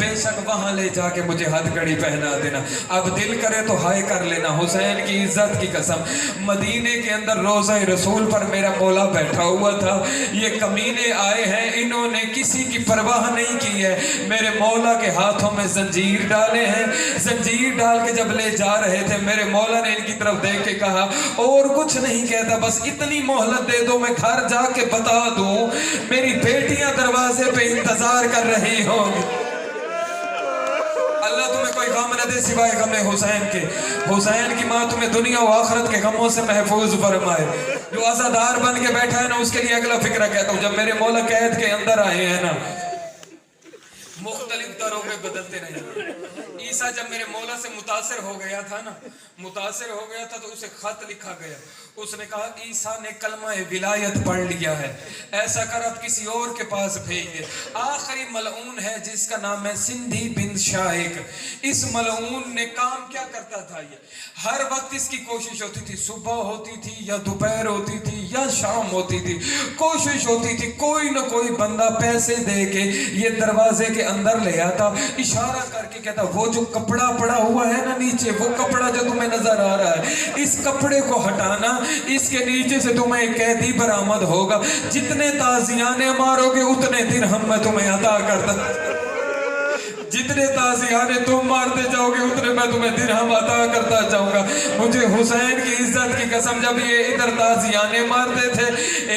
بے شک وہاں لے جا کے مجھے ہتھ کڑی پہنا دینا. اب دل کرے تو ہائے کر لینا. حسین کی عزت کی قسم مدینے کے اندر روضہ رسول پر میرا مولا بیٹھا ہوا تھا. یہ کمینے آئے ہیں, انہوں نے کسی کی پرواہ نہیں کی ہے. میرے مولا کے ہاتھوں میں زنجیر ڈالے ہیں. زنجیر ڈال کے جب لے جا رہے تھے, میرے مولا نے ان کی طرف دیکھ کے کہا اور کچھ نہیں کہتا, بس اتنی مہلت دے دو میں گھر جا کے بتا دوں میری بیٹیاں دروازے پہ انتظار کر رہی ہوں گی. اللہ تمہیں کوئی غم نہ دے سوائے غم حسین کے. حسین کی ماں تمہیں دنیا و آخرت کے غموں سے محفوظ فرمائے. جو عزادار بن کے بیٹھا ہے نا, اس کے لیے اگلا فکرہ کہتا ہوں. جب میرے مولا قید کے اندر آئے ہیں نا, مختلف دروگے بدلتے رہے. عیسیٰ جب میرے مولا سے متاثر ہو گیا تھا نا, متاثر ہو گیا تھا تو اسے خط لکھا گیا. اس نے کہا عیسیٰ نے کلمہ ولایت پڑھ لیا ہے, ایسا کر اب کسی اور کے پاس بھیج دے. آخری ملعون ہے جس کا نام ہے سندھی بن شائق. اس ملعون نے کام کیا کرتا تھا, یہ ہر وقت اس کی کوشش ہوتی تھی, صبح ہوتی تھی یا دوپہر ہوتی تھی یا شام ہوتی تھی, کوشش ہوتی تھی کوئی نہ کوئی بندہ پیسے دے کے یہ دروازے کے اندر لے آتا, اشارہ کر کے کہتا وہ جو کپڑا پڑا ہوا ہے نا نیچے, وہ کپڑا جو تمہیں نظر آ رہا ہے, اس کپڑے کو ہٹانا, اس کے نیچے سے تمہیں ایک قیدی برآمد ہوگا, جتنے تازیانے مارو گے اتنے درہم میں تمہیں عطا کرتا, جتنے تازیانے تم مارتے جاؤ گے اتنے میں تمہیں درہم عطا کرتا جاؤں گا. مجھے حسین کی عزت کی قسم, جب یہ ادھر تازیانے مارتے تھے,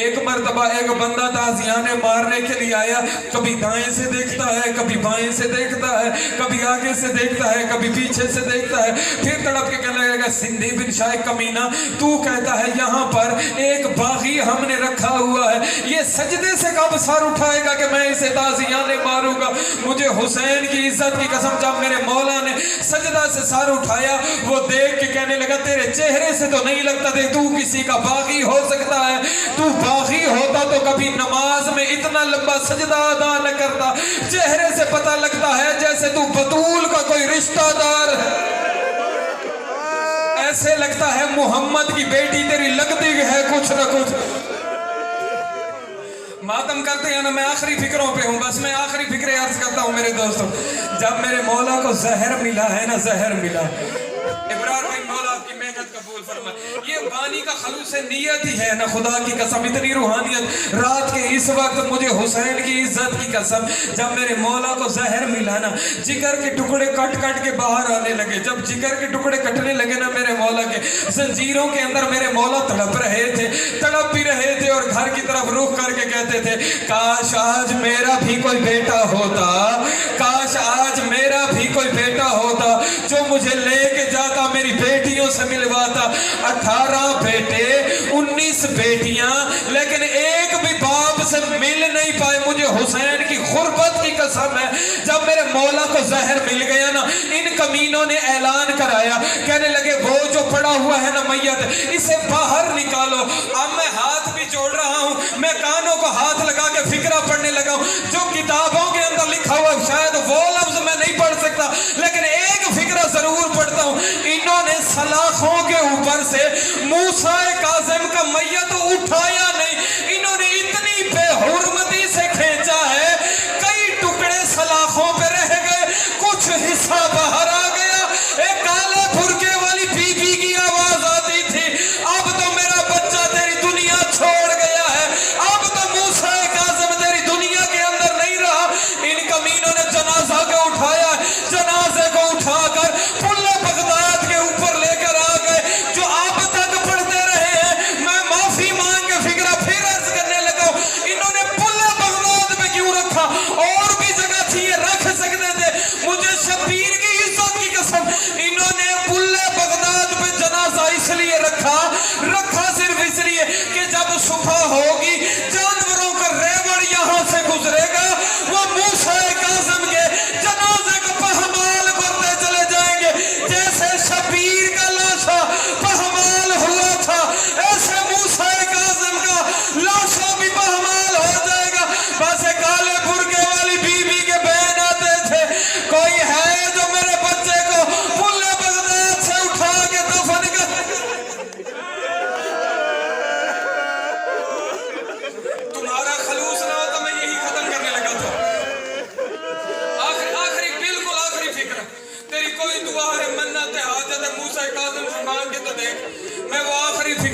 ایک مرتبہ ایک بندہ تازیانے مارنے کے لیے آیا, کبھی دائیں سے دیکھتا ہے, کبھی بائیں سے دیکھتا ہے, کبھی آگے سے دیکھتا ہے, کبھی پیچھے سے دیکھتا ہے, پھر تڑپ کے کہنے لگا سندھی بن شائق کمینہ, تو کہتا ہے یہاں پر ایک باغی ہم نے رکھا ہوا ہے, یہ سجدے سے کب سر اٹھائے گا کہ میں اسے تازیانے ماروں گا. مجھے حسین کی عزت کی قسم, جب میرے مولا نے سجدہ سے سر اٹھایا, وہ دیکھ کے کہنے لگا تیرے چہرے سے تو نہیں لگتا تھے تو کسی کا باغی ہو سکتا ہے, تو باغی ہوتا تو کبھی نماز میں اتنا لمبا سجدہ ادا نہ کرتا, چہرے سے پتہ لگتا ہے جیسے تو بطول کا کوئی رشتہ دار ہے, ایسے لگتا ہے محمد کی بیٹی تیری لگتی ہے کچھ نہ کچھ. ماتم کرتے ہیں نا, میں آخری فکروں پہ ہوں, بس میں آخری فکریں عرض کرتا ہوں میرے دوستوں. جب میرے مولا کو زہر ملا ہے نا, زہر ملا, ابرار بھائی مولا آپ کی محنت قبول فرمائے. یہ بانی کا خلوص نیت ہی ہے نا, خدا کی قسم اتنی روحانیت. رات کے اس وقت مجھے حسین کی عزت کی قسم, جب میرے مولا کو زہر ملا نا, جگر کے ٹکڑے کٹ کٹ کے باہر آنے لگے. جب جگر کے ٹکڑے کٹنے لگے نا میرے مولا کے, زنجیروں کے اندر میرے مولا تڑپ رہے تھے, تڑپ بھی رہے تھے, اور گھر کی طرف رخ کر کے کہتے تھے کاش آج میرا بھی کوئی بیٹا ہوتا, کاش آج میرا بھی کوئی بیٹا ہوتا جو مجھے لے کے جاتا, میری بیٹیوں سے ملواتا. 18 بیٹے 19 بیٹیاں, لیکن ایک بھی باپ سے مل نہیں پائے. مجھے حسین کی غربت کی قسم ہے, جب میرے مولا کو زہر مل گیا نا, ان کمینوں نے اعلان کرایا, کہنے لگے وہ جو پڑا ہوا ہے نا میت, اسے باہر نکالو. اب میں ہاتھ بھی جوڑ رہا ہوں, میں کانوں کو ہاتھ لگا کے فکرہ پڑھنے لگا ہوں. جو کتابوں کے اندر لکھا ہوا شاید وہ لفظ میں نہیں پڑھ سکتا, لیکن ایک فکرہ ضرور پڑھتا ہوں. انہوں نے سلاخوں کے اوپر سے موسیٰ کاظم کا میت اٹھایا نہیں, انہوں نے اتنی بے حرمتی سے کھینچا ہے, کئی ٹکڑے سلاخوں پہ رہ گئے, کچھ حصہ باہر آ گیا. ایک کالے بھرکے والی بی بی کی آواز آتی تھی, اب تو میرا بچہ تیری دنیا چھوڑ گیا ہے, اب تو موسیٰ کاظم تیری دنیا کے اندر نہیں رہا. ان کمینوں نے جنازہ کو اٹھایا, جنازے کو اٹھا کر پلہ بغداد کے اوپر لے کر آ گئے. جو آپ تک پڑھتے رہے ہیں, میں معافی